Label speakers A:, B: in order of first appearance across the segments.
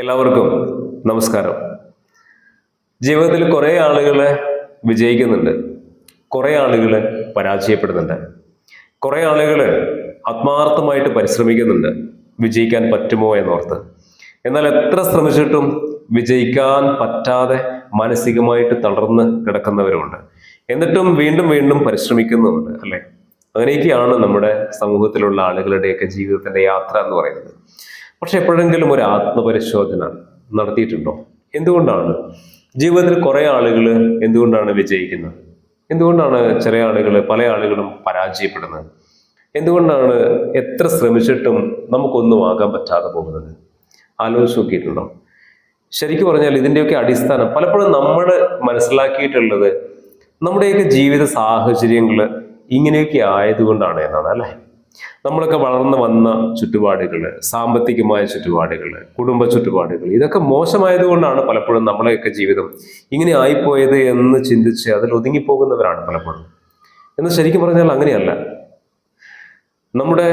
A: എല്ലാവർക്കും നമസ്കാരം. ജീവിതത്തിൽ കുറേ ആളുകൾ വിജയിക്കുന്നുണ്ട്, കുറേ ആളുകൾ പരാജയപ്പെടുന്നുണ്ട്, കുറേ ആളുകൾ ആത്മാർത്ഥമായിട്ട് പരിശ്രമിക്കുന്നുണ്ട് വിജയിക്കാൻ പറ്റുമോ എന്നോർത്ത്. എന്നാൽ എത്ര ശ്രമിച്ചിട്ടും വിജയിക്കാൻ പറ്റാതെ മാനസികമായിട്ട് തളർന്ന് കിടക്കുന്നവരുമുണ്ട്. എന്നിട്ടും വീണ്ടും വീണ്ടും പരിശ്രമിക്കുന്നുമുണ്ട്, അല്ലെ? അങ്ങനെയൊക്കെയാണ് നമ്മുടെ സമൂഹത്തിലുള്ള ആളുകളുടെയൊക്കെ ജീവിതത്തിന്റെ യാത്ര എന്ന് പറയുന്നത്. പക്ഷെ എപ്പോഴെങ്കിലും ഒരു ആത്മപരിശോധന നടത്തിയിട്ടുണ്ടോ? എന്തുകൊണ്ടാണ് ജീവിതത്തിൽ കുറെ ആളുകൾ എന്തുകൊണ്ടാണ് വിജയിക്കുന്നത്? എന്തുകൊണ്ടാണ് ചില ആളുകൾ, പല ആളുകളും പരാജയപ്പെടുന്നത്? എന്തുകൊണ്ടാണ് എത്ര ശ്രമിച്ചിട്ടും നമുക്കൊന്നും ആകാൻ പറ്റാതെ പോകുന്നത്? ആലോചിച്ച് നോക്കിയിട്ടുണ്ടോ? ശരിക്കും പറഞ്ഞാൽ ഇതിൻ്റെയൊക്കെ അടിസ്ഥാനം പലപ്പോഴും നമ്മൾ മനസ്സിലാക്കിയിട്ടുള്ളത് നമ്മുടെയൊക്കെ ജീവിത സാഹചര്യങ്ങൾ ഇങ്ങനെയൊക്കെ ആയതുകൊണ്ടാണ് എന്നാണ്, അല്ലേ? നമ്മളൊക്കെ വളർന്നു വന്ന ചുറ്റുപാടുകൾ, സാമ്പത്തികമായ ചുറ്റുപാടുകൾ, കുടുംബ ചുറ്റുപാടുകൾ, ഇതൊക്കെ മോശമായതുകൊണ്ടാണ് പലപ്പോഴും നമ്മളെയൊക്കെ ജീവിതം ഇങ്ങനെ ആയിപ്പോയത് എന്ന് ചിന്തിച്ച് അതിൽ ഒതുങ്ങിപ്പോകുന്നവരാണ് പലപ്പോഴും. എന്ന് ശരിക്കും പറഞ്ഞാൽ അങ്ങനെയല്ല. നമ്മുടെ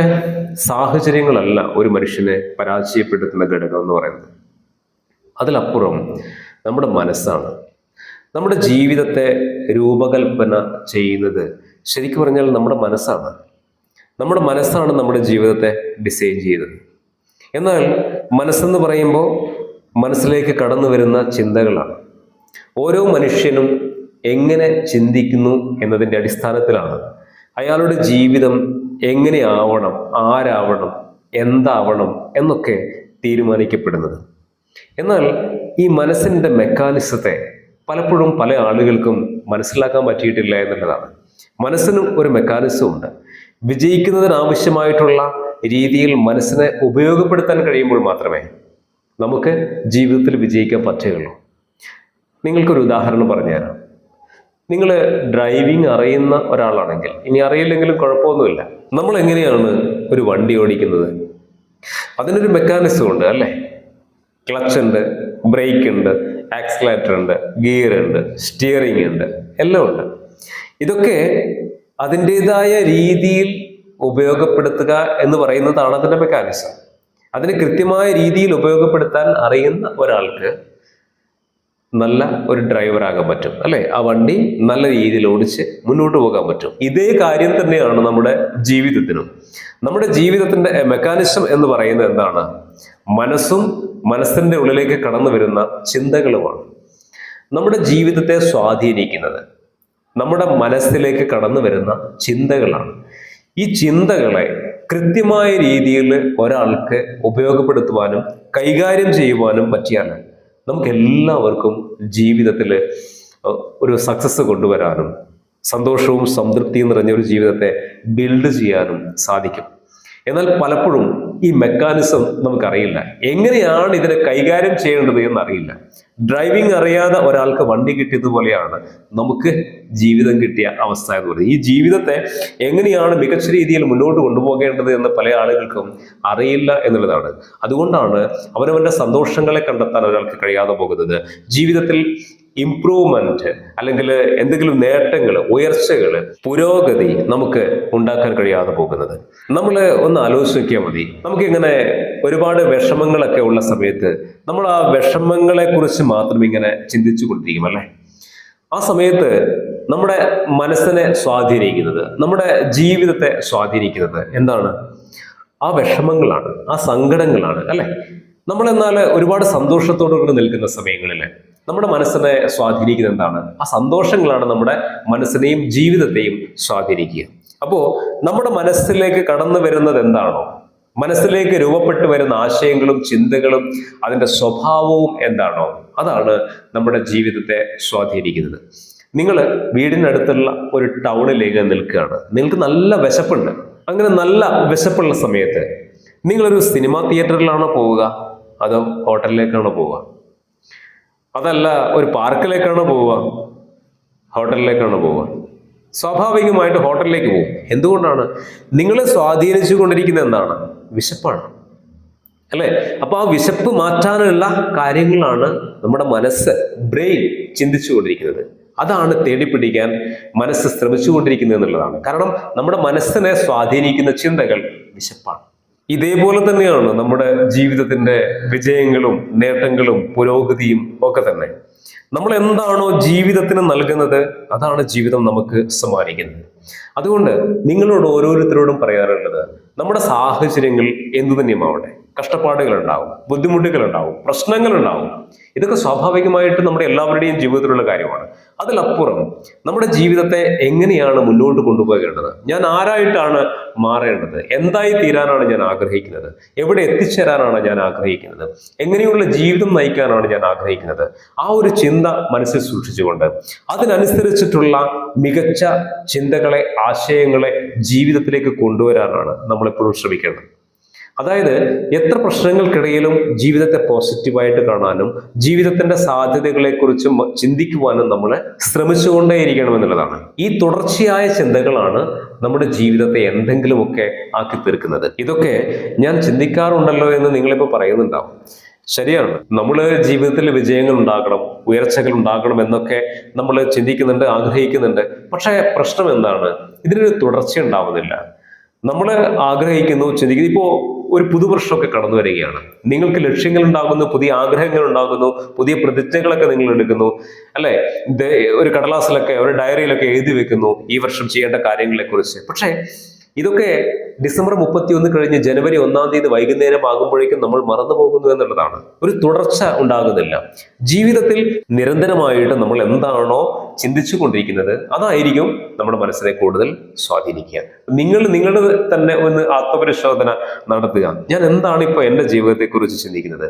A: സാഹചര്യങ്ങളല്ല ഒരു മനുഷ്യനെ പരാജയപ്പെടുത്തുന്ന ഘടകം എന്ന് പറയുന്നത്. അതിലപ്പുറം നമ്മുടെ മനസ്സാണ്. നമ്മുടെ ജീവിതത്തെ രൂപകൽപ്പന ചെയ്യുന്നത് ശരിക്കും പറഞ്ഞാൽ നമ്മുടെ മനസ്സാണ്. നമ്മുടെ മനസ്സാണ് നമ്മുടെ ജീവിതത്തെ ഡിസൈൻ ചെയ്തത്. എന്നാൽ മനസ്സെന്ന് പറയുമ്പോൾ മനസ്സിലേക്ക് കടന്നു വരുന്ന ചിന്തകളാണ്. ഓരോ മനുഷ്യനും എങ്ങനെ ചിന്തിക്കുന്നു എന്നതിൻ്റെ അടിസ്ഥാനത്തിലാണ് അയാളുടെ ജീവിതം എങ്ങനെ ആവണം, ആരാവണം, എന്താവണം എന്നൊക്കെ തീരുമാനിക്കപ്പെടുന്നത്. എന്നാൽ ഈ മനസ്സിൻ്റെ മെക്കാനിസത്തെ പലപ്പോഴും പല ആളുകൾക്കും മനസ്സിലാക്കാൻ പറ്റിയിട്ടില്ല എന്നുള്ളതാണ്. മനസ്സിനും ഒരു മെക്കാനിസം ഉണ്ട്. വിജയിക്കുന്നതിനാവശ്യമായിട്ടുള്ള രീതിയിൽ മനസ്സിനെ ഉപയോഗപ്പെടുത്താൻ കഴിയുമ്പോൾ മാത്രമേ നമുക്ക് ജീവിതത്തിൽ വിജയിക്കാൻ പറ്റുകയുള്ളൂ. നിങ്ങൾക്കൊരു ഉദാഹരണം പറഞ്ഞുതരാം. നിങ്ങൾ ഡ്രൈവിംഗ് അറിയുന്ന ഒരാളാണെങ്കിൽ, ഇനി അറിയില്ലെങ്കിലും കുഴപ്പമൊന്നുമില്ല, നമ്മൾ എങ്ങനെയാണ് ഒരു വണ്ടി ഓടിക്കുന്നത്? അതിനൊരു മെക്കാനിസം ഉണ്ട്, അല്ലേ? ക്ലച്ച് ഉണ്ട്, ബ്രേക്ക് ഉണ്ട്, ആക്സിലേറ്റർ ഉണ്ട്, ഗിയർ ഉണ്ട്, സ്റ്റിയറിംഗ് ഉണ്ട്, എല്ലാം ഉണ്ട്. ഇതൊക്കെ അതിൻ്റെതായ രീതിയിൽ ഉപയോഗപ്പെടുത്തുക എന്ന് പറയുന്നതാണ് അതിൻ്റെ മെക്കാനിസം. അതിന് കൃത്യമായ രീതിയിൽ ഉപയോഗപ്പെടുത്താൻ അറിയുന്ന ഒരാൾക്ക് നല്ല ഒരു ഡ്രൈവർ ആകാൻ പറ്റും, അല്ലെ? ആ വണ്ടി നല്ല രീതിയിൽ ഓടിച്ച് മുന്നോട്ട് പോകാൻ പറ്റും. ഇതേ കാര്യം തന്നെയാണ് നമ്മുടെ ജീവിതത്തിനും. നമ്മുടെ ജീവിതത്തിന്റെ മെക്കാനിസം എന്ന് പറയുന്നത് എന്താണ്? മനസ്സും മനസ്സിന്റെ ഉള്ളിലേക്ക് കടന്നു വരുന്ന ചിന്തകളുമാണ് നമ്മുടെ ജീവിതത്തെ സ്വാധീനിക്കുന്നത്. നമ്മുടെ മനസ്സിലേക്ക് കടന്നു വരുന്ന ചിന്തകളാണ്. ഈ ചിന്തകളെ കൃത്യമായ രീതിയിൽ ഒരാൾക്ക് ഉപയോഗപ്പെടുത്തുവാനും കൈകാര്യം ചെയ്യുവാനും പറ്റിയാൽ നമുക്ക് എല്ലാവർക്കും ജീവിതത്തിൽ ഒരു സക്സസ് കൊണ്ടുവരാനും സന്തോഷവും സംതൃപ്തിയും നിറഞ്ഞ ഒരു ജീവിതത്തെ ബിൽഡ് ചെയ്യാനും സാധിക്കും. എന്നാൽ പലപ്പോഴും ഈ മെക്കാനിസം നമുക്കറിയില്ല. എങ്ങനെയാണ് ഇതിനെ കൈകാര്യം ചെയ്യേണ്ടത് എന്നറിയില്ല. ഡ്രൈവിംഗ് അറിയാതെ ഒരാൾക്ക് വണ്ടി കിട്ടിയതുപോലെയാണ് നമുക്ക് ജീവിതം കിട്ടിയ അവസ്ഥ എന്ന് പറയുന്നത്. ഈ ജീവിതത്തെ എങ്ങനെയാണ് മികച്ച രീതിയിൽ മുന്നോട്ട് കൊണ്ടുപോകേണ്ടത് എന്ന് പല ആളുകൾക്കും അറിയില്ല എന്നുള്ളതാണ്. അതുകൊണ്ടാണ് അവനവന്റെ സന്തോഷങ്ങളെ കണ്ടെത്താൻ ഒരാൾക്ക് കഴിയാതെ പോകുന്നത്. ജീവിതത്തിൽ ഇംപ്രൂവ്മെന്റ് അല്ലെങ്കിൽ എന്തെങ്കിലും നേട്ടങ്ങൾ, ഉയർച്ചകൾ, പുരോഗതി നമുക്ക് ഉണ്ടാക്കാൻ കഴിയാതെ പോകുന്നത്. നമ്മൾ ഒന്ന് ആലോചിച്ച് നോക്കിയാൽ മതി. നമുക്കിങ്ങനെ ഒരുപാട് വിഷമങ്ങളൊക്കെ ഉള്ള സമയത്ത് നമ്മൾ ആ വിഷമങ്ങളെ കുറിച്ച് മാത്രം ഇങ്ങനെ ചിന്തിച്ചു കൊണ്ടിരിക്കും, അല്ലേ? ആ സമയത്ത് നമ്മുടെ മനസ്സിനെ സ്വാധീനിക്കുന്നത്, നമ്മുടെ ജീവിതത്തെ സ്വാധീനിക്കുന്നത് എന്താണ്? ആ വിഷമങ്ങളാണ്, ആ സങ്കടങ്ങളാണ്, അല്ലെ? നമ്മളെന്നാൽ ഒരുപാട് സന്തോഷത്തോടുകൂടി നിൽക്കുന്ന സമയങ്ങളിൽ നമ്മുടെ മനസ്സിനെ സ്വാധീനിക്കുന്നത് എന്താണ്? ആ സന്തോഷങ്ങളാണ് നമ്മുടെ മനസ്സിനെയും ജീവിതത്തെയും സ്വാധീനിക്കുക. അപ്പോ നമ്മുടെ മനസ്സിലേക്ക് കടന്നു വരുന്നത് എന്താണോ, മനസ്സിലേക്ക് രൂപപ്പെട്ടു വരുന്ന ആശയങ്ങളും ചിന്തകളും അതിൻ്റെ സ്വഭാവവും എന്താണോ, അതാണ് നമ്മുടെ ജീവിതത്തെ സ്വാധീനിക്കുന്നത്. നിങ്ങൾ വീടിനടുത്തുള്ള ഒരു ടൗണിലേക്ക് നിൽക്കുകയാണ്. നിങ്ങൾക്ക് നല്ല വിശപ്പുണ്ട്. അങ്ങനെ നല്ല വിശപ്പുള്ള സമയത്ത് നിങ്ങളൊരു സിനിമാ തിയേറ്ററിലാണോ പോവുക, അതോ ഹോട്ടലിലേക്കാണോ പോവുക? അതല്ല ഒരു പാർക്കിലേക്കാണോ പോവുക, ഹോട്ടലിലേക്കാണോ പോവുക? സ്വാഭാവികമായിട്ട് ഹോട്ടലിലേക്ക് പോകും. എന്തുകൊണ്ടാണ്? നിങ്ങളെ സ്വാധീനിച്ചു കൊണ്ടിരിക്കുന്നത് എന്താണ്? വിശപ്പാണ്, അല്ലെ? അപ്പൊ ആ വിശപ്പ് മാറ്റാനുള്ള കാര്യങ്ങളാണ് നമ്മുടെ മനസ്സ്, ബ്രെയിൻ ചിന്തിച്ചു കൊണ്ടിരിക്കുന്നത്. അതാണ് തേടിപ്പിടിക്കാൻ മനസ്സ് ശ്രമിച്ചുകൊണ്ടിരിക്കുന്നത് എന്നുള്ളതാണ്. കാരണം നമ്മുടെ മനസ്സിനെ സ്വാധീനിക്കുന്ന ചിന്തകൾ വിശപ്പാണ്. ഇതേപോലെ തന്നെയാണ് നമ്മുടെ ജീവിതത്തിന്റെ വിജയങ്ങളും നേട്ടങ്ങളും പുരോഗതിയും ഒക്കെ തന്നെ. നമ്മൾ എന്താണോ ജീവിതത്തിന് നൽകുന്നത്, അതാണ് ജീവിതം നമുക്ക് സമ്മാനിക്കുന്നത്. അതുകൊണ്ട് നിങ്ങളോട് ഓരോരുത്തരോടും പറയാറുള്ളത്, നമ്മുടെ സാഹചര്യങ്ങൾ എന്തു തന്നെയുമാവട്ടെ, കഷ്ടപ്പാടുകൾ ഉണ്ടാവും, ബുദ്ധിമുട്ടുകൾ ഉണ്ടാവും, പ്രശ്നങ്ങൾ ഉണ്ടാവും. ഇതൊക്കെ സ്വാഭാവികമായിട്ട് നമ്മുടെ എല്ലാവരുടെയും ജീവിതത്തിലുള്ള കാര്യമാണ്. അതിലപ്പുറം നമ്മുടെ ജീവിതത്തെ എങ്ങനെയാണ് മുന്നോട്ട് കൊണ്ടുപോകേണ്ടത്, ഞാൻ ആരായിട്ടാണ് മാറേണ്ടത്, എന്തായി തീരാനാണ് ഞാൻ ആഗ്രഹിക്കുന്നത്, എവിടെ എത്തിച്ചേരാനാണ് ഞാൻ ആഗ്രഹിക്കുന്നത്, എങ്ങനെയുള്ള ജീവിതം നയിക്കാനാണ് ഞാൻ ആഗ്രഹിക്കുന്നത്, ആ ഒരു ചിന്ത മനസ്സിൽ സൂക്ഷിച്ചുകൊണ്ട് അതിനനുസരിച്ചിട്ടുള്ള മികച്ച ചിന്തകളെ, ആശയങ്ങളെ ജീവിതത്തിലേക്ക് കൊണ്ടുവരാനാണ് നമ്മളെപ്പോഴും ശ്രമിക്കേണ്ടത്. അതായത് എത്ര പ്രശ്നങ്ങൾക്കിടയിലും ജീവിതത്തെ പോസിറ്റീവായിട്ട് കാണാനും ജീവിതത്തിന്റെ സാധ്യതകളെക്കുറിച്ച് ചിന്തിക്കുവാനും നമ്മൾ ശ്രമിച്ചുകൊണ്ടേയിരിക്കണം എന്നുള്ളതാണ്. ഈ തുടർച്ചയായ ചിന്തകളാണ് നമ്മുടെ ജീവിതത്തെ എന്തെങ്കിലുമൊക്കെ ആക്കി തീർക്കുന്നത്. ഇതൊക്കെ ഞാൻ ചിന്തിക്കാറുണ്ടല്ലോ എന്ന് നിങ്ങളിപ്പോൾ പറയുന്നുണ്ടാവും. ശരിയാണ്, നമ്മൾ ജീവിതത്തിൽ വിജയങ്ങൾ ഉണ്ടാകണം, ഉയർച്ചകൾ ഉണ്ടാകണം എന്നൊക്കെ നമ്മൾ ചിന്തിക്കുന്നുണ്ട്, ആഗ്രഹിക്കുന്നുണ്ട്. പക്ഷേ പ്രശ്നം എന്താണ്? ഇതിനൊരു തുടർച്ച ഉണ്ടാവുന്നില്ല. നമ്മൾ ആഗ്രഹിക്കുന്നു, ചിന്തിക്കുന്നു. ഇപ്പോൾ ഒരു പുതുവർഷമൊക്കെ കടന്നു വരികയാണ്, നിങ്ങൾക്ക് ലക്ഷ്യങ്ങൾ ഉണ്ടാകുന്നു, പുതിയ ആഗ്രഹങ്ങൾ ഉണ്ടാകുന്നു, പുതിയ പ്രതിജ്ഞകളൊക്കെ നിങ്ങൾ എടുക്കുന്നു, അല്ലെ? ഒരു കടലാസിലൊക്കെ, ഒരു ഡയറിയിലൊക്കെ എഴുതി വെക്കുന്നു ഈ വർഷം ചെയ്യേണ്ട കാര്യങ്ങളെ കുറിച്ച്. പക്ഷേ ഇതൊക്കെ ഡിസംബർ 31 കഴിഞ്ഞ് ജനുവരി 1-ാം തീയതി വൈകുന്നേരം ആകുമ്പോഴേക്കും നമ്മൾ മറന്നു പോകുന്നു എന്നുള്ളതാണ്. ഒരു തുടർച്ച ഉണ്ടാകുന്നില്ല. ജീവിതത്തിൽ നിരന്തരമായിട്ട് നമ്മൾ എന്താണോ ചിന്തിച്ചു കൊണ്ടിരിക്കുന്നത്, അതായിരിക്കും നമ്മുടെ മനസ്സിനെ കൂടുതൽ സ്വാധീനിക്കുക. നിങ്ങളുടെ തന്നെ ഒന്ന് ആത്മപരിശോധന നടത്തുക. ഞാൻ എന്താണ് ഇപ്പോൾ എൻ്റെ ജീവിതത്തെക്കുറിച്ച് ചിന്തിക്കുന്നത്?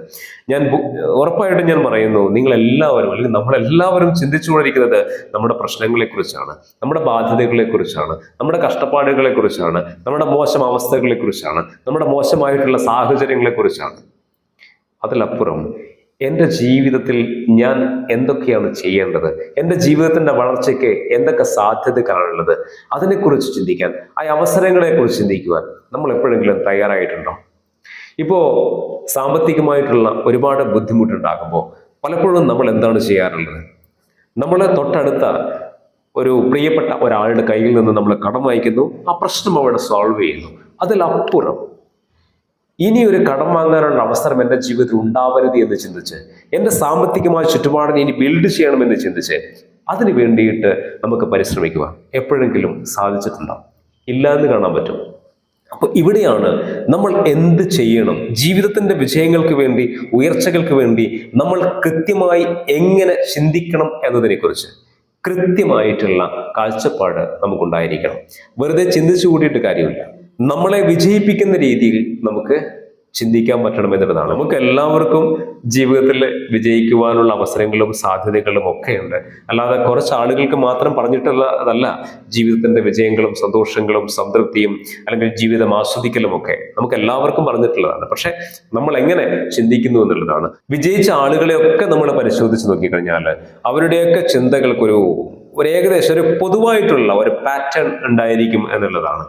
A: ഉറപ്പായിട്ടും ഞാൻ പറയുന്നു, നിങ്ങളെല്ലാവരും അല്ലെങ്കിൽ നമ്മളെല്ലാവരും ചിന്തിച്ചുകൊണ്ടിരിക്കുന്നത് നമ്മുടെ പ്രശ്നങ്ങളെ കുറിച്ചാണ്, നമ്മുടെ ബാധ്യതകളെ കുറിച്ചാണ്, നമ്മുടെ കഷ്ടപ്പാടുകളെ കുറിച്ചാണ്, നമ്മുടെ മോശം അവസ്ഥകളെ കുറിച്ചാണ്, നമ്മുടെ മോശമായിട്ടുള്ള സാഹചര്യങ്ങളെ കുറിച്ചാണ്. അതിലപ്പുറം എൻ്റെ ജീവിതത്തിൽ ഞാൻ എന്തൊക്കെയാണ് ചെയ്യേണ്ടത്, എൻ്റെ ജീവിതത്തിന്റെ വളർച്ചയ്ക്ക് എന്തൊക്കെ സാധ്യതകളാണുള്ളത്, അതിനെക്കുറിച്ച് ചിന്തിക്കാൻ, ആ അവസരങ്ങളെ കുറിച്ച് ചിന്തിക്കുവാൻ നമ്മൾ എപ്പോഴെങ്കിലും തയ്യാറായിട്ടുണ്ടോ? ഇപ്പോൾ സാമ്പത്തികമായിട്ടുള്ള ഒരുപാട് ബുദ്ധിമുട്ടുണ്ടാകുമ്പോൾ പലപ്പോഴും നമ്മൾ എന്താണ് ചെയ്യാറുള്ളത്? നമ്മൾ തൊട്ടടുത്ത ഒരു പ്രിയപ്പെട്ട ഒരാളുടെ കയ്യിൽ നിന്ന് നമ്മൾ കടം വാങ്ങിക്കുന്നു, ആ പ്രശ്നം അവിടെ സോൾവ് ചെയ്യുന്നു. അതിലപ്പുറം ഇനി ഒരു കടം വാങ്ങാനുള്ള അവസരം എൻ്റെ ജീവിതത്തിൽ ഉണ്ടാവരുത് എന്ന് ചിന്തിച്ച്, എൻ്റെ സാമ്പത്തികമായ ചുറ്റുപാടിനെ ഇനി ബിൽഡ് ചെയ്യണമെന്ന് ചിന്തിച്ച് അതിന് വേണ്ടിയിട്ട് നമുക്ക് പരിശ്രമിക്കുക. എപ്പോഴെങ്കിലും സാധിച്ചിട്ടുണ്ടോ? ഇല്ല എന്ന് കാണാൻ പറ്റും. അപ്പൊ ഇവിടെയാണ് നമ്മൾ എന്ത് ചെയ്യണം, ജീവിതത്തിന്റെ വിജയങ്ങൾക്ക് വേണ്ടി, ഉയർച്ചകൾക്ക് വേണ്ടി നമ്മൾ കൃത്യമായി എങ്ങനെ ചിന്തിക്കണം എന്നതിനെ കുറിച്ച് കൃത്യമായിട്ടുള്ള കാഴ്ചപ്പാട് നമുക്കുണ്ടായിരിക്കണം. വെറുതെ ചിന്തിച്ചു കൂടിയിട്ട് കാര്യമില്ല. നമ്മളെ വിജയിപ്പിക്കുന്ന രീതിയിൽ നമുക്ക് ചിന്തിക്കാൻ പറ്റണം എന്നുള്ളതാണ്. നമുക്ക് എല്ലാവർക്കും ജീവിതത്തിൽ വിജയിക്കുവാനുള്ള അവസരങ്ങളും സാധ്യതകളും ഒക്കെ ഉണ്ട്. അല്ലാതെ കുറച്ച് ആളുകൾക്ക് മാത്രം പറഞ്ഞിട്ടുള്ളതല്ല ജീവിതത്തിന്റെ വിജയങ്ങളും സന്തോഷങ്ങളും സംതൃപ്തിയും അല്ലെങ്കിൽ ജീവിതം ആസ്വദിക്കലും ഒക്കെ നമുക്ക് എല്ലാവർക്കും പറഞ്ഞിട്ടുള്ളതാണ്. പക്ഷെ നമ്മൾ എങ്ങനെ ചിന്തിക്കുന്നു എന്നുള്ളതാണ്. വിജയിച്ച ആളുകളെയൊക്കെ നമ്മൾ പരിശോധിച്ച് നോക്കിക്കഴിഞ്ഞാൽ അവരുടെയൊക്കെ ചിന്തകൾക്കൊരു ഏകദേശം ഒരു പൊതുവായിട്ടുള്ള ഒരു പാറ്റേൺ ഉണ്ടായിരിക്കും എന്നുള്ളതാണ്.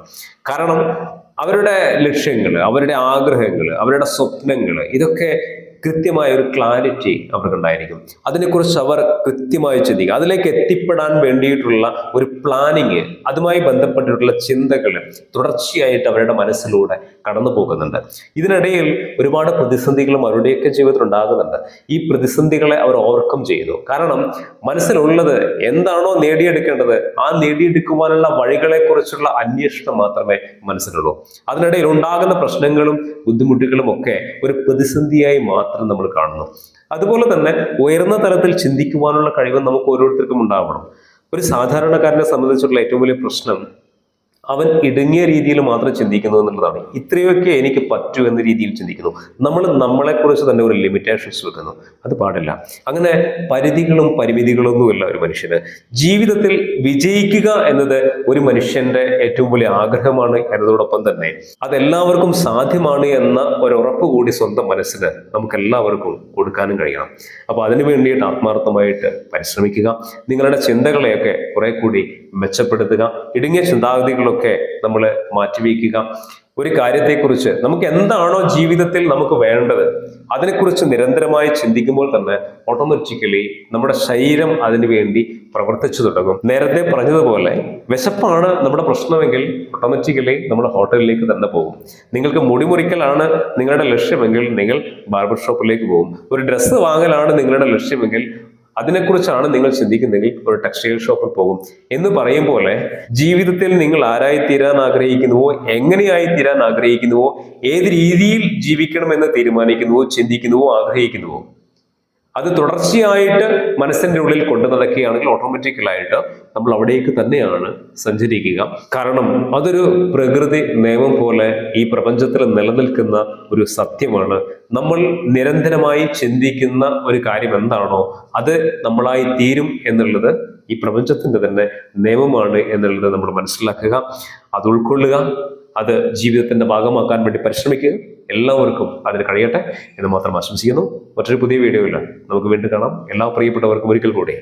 A: കാരണം അവരുടെ ലക്ഷ്യങ്ങൾ, അവരുടെ ആഗ്രഹങ്ങൾ, അവരുടെ സ്വപ്നങ്ങൾ, ഇതൊക്കെ കൃത്യമായ ഒരു ക്ലാരിറ്റി അവർക്കുണ്ടായിരിക്കും. അതിനെക്കുറിച്ച് അവർ കൃത്യമായി ചിന്തിക്കുക. അതിലേക്ക് എത്തിപ്പെടാൻ വേണ്ടിയിട്ടുള്ള ഒരു പ്ലാനിങ്, അതുമായി ബന്ധപ്പെട്ടിട്ടുള്ള ചിന്തകൾ തുടർച്ചയായിട്ട് അവരുടെ മനസ്സിലൂടെ കടന്നു പോകുന്നുണ്ട്. ഇതിനിടയിൽ ഒരുപാട് പ്രതിസന്ധികളും അവരുടെയൊക്കെ ജീവിതത്തിൽ ഉണ്ടാകുന്നുണ്ട്. ഈ പ്രതിസന്ധികളെ അവർ ഓവർകം ചെയ്യുന്നു. കാരണം മനസ്സിലുള്ളത് എന്താണോ നേടിയെടുക്കേണ്ടത്, ആ നേടിയെടുക്കുവാനുള്ള വഴികളെ കുറിച്ചുള്ള അന്വേഷണം മാത്രമേ മനസ്സിലുള്ളൂ. അതിനിടയിൽ ഉണ്ടാകുന്ന പ്രശ്നങ്ങളും ബുദ്ധിമുട്ടുകളും ഒക്കെ ഒരു പ്രതിസന്ധിയായി മാത്രം നമ്മൾ കാണുന്നു. അതുപോലെ തന്നെ ഉയർന്ന തലത്തിൽ ചിന്തിക്കുവാനുള്ള കഴിവ് നമുക്ക് ഓരോരുത്തർക്കും ഉണ്ടാവണം. ഒരു സാധാരണക്കാരനെ സംബന്ധിച്ചുള്ള ഏറ്റവും വലിയ പ്രശ്നം അവൻ ഇടുങ്ങിയ രീതിയിൽ മാത്രം ചിന്തിക്കുന്നു എന്നുള്ളതാണ്. ഇത്രയൊക്കെ എനിക്ക് പറ്റൂ എന്ന രീതിയിൽ ചിന്തിക്കുന്നു. നമ്മൾ നമ്മളെക്കുറിച്ച് തന്നെ ഒരു ലിമിറ്റേഷൻസ് വെക്കുന്നു. അത് പാടില്ല. അങ്ങനെ പരിധികളും പരിമിതികളൊന്നുമില്ല ഒരു മനുഷ്യന്. ജീവിതത്തിൽ വിജയിക്കുക എന്നത് ഒരു മനുഷ്യന്റെ ഏറ്റവും വലിയ ആഗ്രഹമാണ് എന്നതോടൊപ്പം തന്നെ അതെല്ലാവർക്കും സാധ്യമാണ് എന്ന ഒരു ഉറപ്പ് കൂടി സ്വന്തം മനസ്സിന് നമുക്ക് എല്ലാവർക്കും കൊടുക്കാനും കഴിയണം. അപ്പൊ അതിനു വേണ്ടിയിട്ട് ആത്മാർത്ഥമായിട്ട് പരിശ്രമിക്കുക. നിങ്ങളുടെ ചിന്തകളെയൊക്കെ കുറെ കൂടി മെച്ചപ്പെടുത്തുക. ഇടുങ്ങിയ ചിന്താഗതികളൊക്കെ നമ്മൾ മാറ്റിവെക്കുക. ഒരു കാര്യത്തെക്കുറിച്ച് നമുക്ക് എന്താണോ ജീവിതത്തിൽ നമുക്ക് വേണ്ടത്, അതിനെക്കുറിച്ച് നിരന്തരമായി ചിന്തിക്കുമ്പോൾ തന്നെ ഓട്ടോമാറ്റിക്കലി നമ്മുടെ ശരീരം അതിനു വേണ്ടി പ്രവർത്തിച്ചു തുടങ്ങും. നേരത്തെ പറഞ്ഞതുപോലെ വിശപ്പാണ് നമ്മുടെ പ്രശ്നമെങ്കിൽ ഓട്ടോമാറ്റിക്കലി നമ്മൾ ഹോട്ടലിലേക്ക് തന്നെ പോകും. നിങ്ങൾക്ക് മുടി മുറിക്കലാണ് നിങ്ങളുടെ ലക്ഷ്യമെങ്കിൽ നിങ്ങൾ ബാർബർ ഷോപ്പിലേക്ക് പോകും. ഒരു ഡ്രസ്സ് വാങ്ങലാണ് നിങ്ങളുടെ ലക്ഷ്യമെങ്കിൽ അതിനെക്കുറിച്ചാണ് നിങ്ങൾ ചിന്തിക്കുന്നെങ്കിൽ ഒരു ടെക്സ്റ്റൈൽ ഷോപ്പിൽ പോകും. എന്ന് പറയും പോലെ ജീവിതത്തിൽ നിങ്ങൾ ആരായി തീരാൻ ആഗ്രഹിക്കുന്നുവോ, എങ്ങനെയായി തീരാൻ ആഗ്രഹിക്കുന്നുവോ, ഏത് രീതിയിൽ ജീവിക്കണമെന്ന് തീരുമാനിക്കുന്നുവോ, ചിന്തിക്കുന്നുവോ, ആഗ്രഹിക്കുന്നുവോ, അത് തുടർച്ചയായിട്ട് മനസ്സിന്റെ ഉള്ളിൽ കൊണ്ടു നടക്കുകയാണെങ്കിൽ ഓട്ടോമാറ്റിക്കലായിട്ട് നമ്മൾ അവിടേക്ക് തന്നെയാണ് സഞ്ചരിക്കുക. കാരണം അതൊരു പ്രകൃതി നിയമം പോലെ ഈ പ്രപഞ്ചത്തിൽ നിലനിൽക്കുന്ന ഒരു സത്യമാണ്. നമ്മൾ നിരന്തരമായി ചിന്തിക്കുന്ന ഒരു കാര്യം എന്താണോ അത് നമ്മളായി തീരും എന്നുള്ളത് ഈ പ്രപഞ്ചത്തിന്റെ തന്നെ നിയമമാണ് എന്നുള്ളത് നമ്മൾ മനസ്സിലാക്കുക, അത് ഉൾക്കൊള്ളുക, അത് ജീവിതത്തിന്റെ ഭാഗമാക്കാൻ വേണ്ടി പരിശ്രമിക്കുക. എല്ലാവർക്കും അതിന് കഴിയട്ടെ എന്ന് മാത്രം ആശംസിക്കുന്നു. മറ്റൊരു പുതിയ വീഡിയോയിൽ നമുക്ക് വീണ്ടും കാണാം. എല്ലാ പ്രിയപ്പെട്ടവർക്കും ഒരിക്കൽ കൂടി